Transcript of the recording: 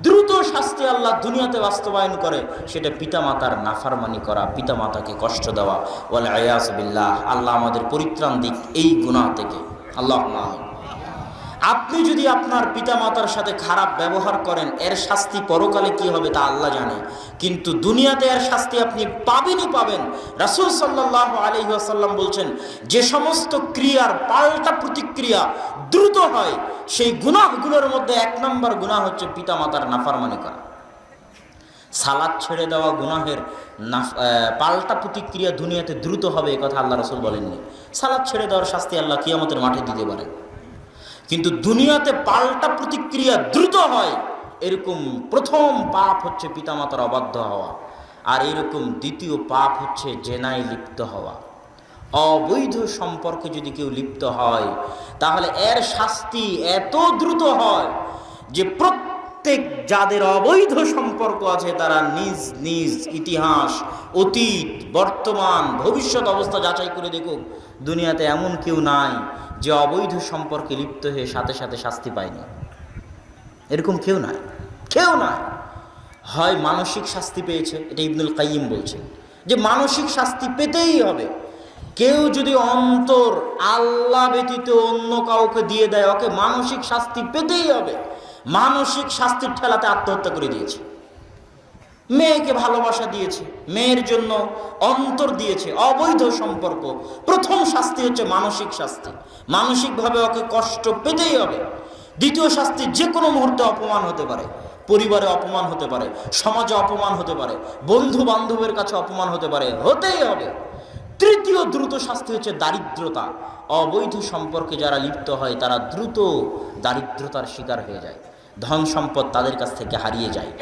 দ্রুত শাস্তি আল্লাহ দুনিয়াতে বাস্তবায়ন করে, সেটা পিতামাতার নাফরমানি করা, পিতামাতাকে কষ্ট দেওয়া। ওয়াল ইয়াজ বিল্লাহ, আল্লাহ আমাদের পরিত্রাণ দিক এই গুনাহ থেকে। আল্লাহুম্মা আমিন। আপনি যদি আপনার পিতামাতার সাথে খারাপ ব্যবহার করেন, এর শাস্তি পরকালে কি হবে তা আল্লাহ জানে, কিন্তু দুনিয়াতে এর শাস্তি আপনি পাবেনই পাবেন। রাসূল সাল্লাল্লাহু আলাইহি ওয়াসাল্লাম বলছেন, যে সমস্ত ক্রিয়ার পাল্টা প্রতিক্রিয়া দ্রুত হয়, সেই গুনাহগুলোর মধ্যে 1 নম্বর গুনাহ হচ্ছে পিতামাতার নাফরমানি করা। সালাত ছেড়ে দেওয়া গুনাহের পাল্টা প্রতিক্রিয়া দুনিয়াতে দ্রুত হবে, এ কথা আল্লাহ রাসূল বলেননি। সালাত ছেড়ে দেওয়ার শাস্তি আল্লাহ কিয়ামতের মাঠে দিতে পারেন, কিন্তু দুনিয়াতে পাল্টা প্রতিক্রিয়া দ্রুত হয়। এরকম প্রথম পাপ হচ্ছে পিতামাতার অবাধ্য হওয়া, আর এরকম দ্বিতীয় পাপ হচ্ছে জেনায় লিপ্ত হওয়া। অবৈধ সম্পর্কে যদি কেউ লিপ্ত হয়, তাহলে এর শাস্তি এত দ্রুত হয় যে প্রত্যেক যাদের অবৈধ সম্পর্ক আছে তারা নিজ নিজ ইতিহাস, অতীত, বর্তমান, ভবিষ্যৎ অবস্থা যাচাই করে দেখুক, দুনিয়াতে এমন কেউ নাই যে অবৈধ সম্পর্কে লিপ্ত হয়ে সাথে সাথে শাস্তি পায়নি। এরকম কেউ নাই, কেউ নাই। হয় মানসিক শাস্তি পেয়েছে, এটা ইবনুল কাইয়িম বলছেন যে মানসিক শাস্তি পেতেই হবে। কেউ যদি অন্তর আল্লাহ ব্যতীত অন্য কাউকে দিয়ে দেয়, ওকে মানসিক শাস্তি পেতেই হবে। মানসিক শাস্তির ঠেলাতে আত্মহত্যা করে দিয়েছে। মেয়েকে ভালোবাসা দিয়েছে, মেয়ের জন্য অন্তর দিয়েছে, অবৈধ সম্পর্ক, প্রথম শাস্তি হচ্ছে মানসিক শাস্তি। মানসিকভাবে ওকে কষ্ট পেতেই হবে। দ্বিতীয় শাস্তি, যে কোনো মুহূর্তে অপমান হতে পারে, পরিবারে অপমান হতে পারে, সমাজে অপমান হতে পারে, বন্ধু বান্ধবের কাছে অপমান হতে পারে, হতেই হবে। তৃতীয় দ্রুত শাস্তি হচ্ছে দারিদ্রতা। অবৈধ সম্পর্কে যারা লিপ্ত হয় তারা দ্রুত দারিদ্রতার শিকার হয়ে যায়, ধন সম্পদ তাদের কাছ থেকে হারিয়ে যায়।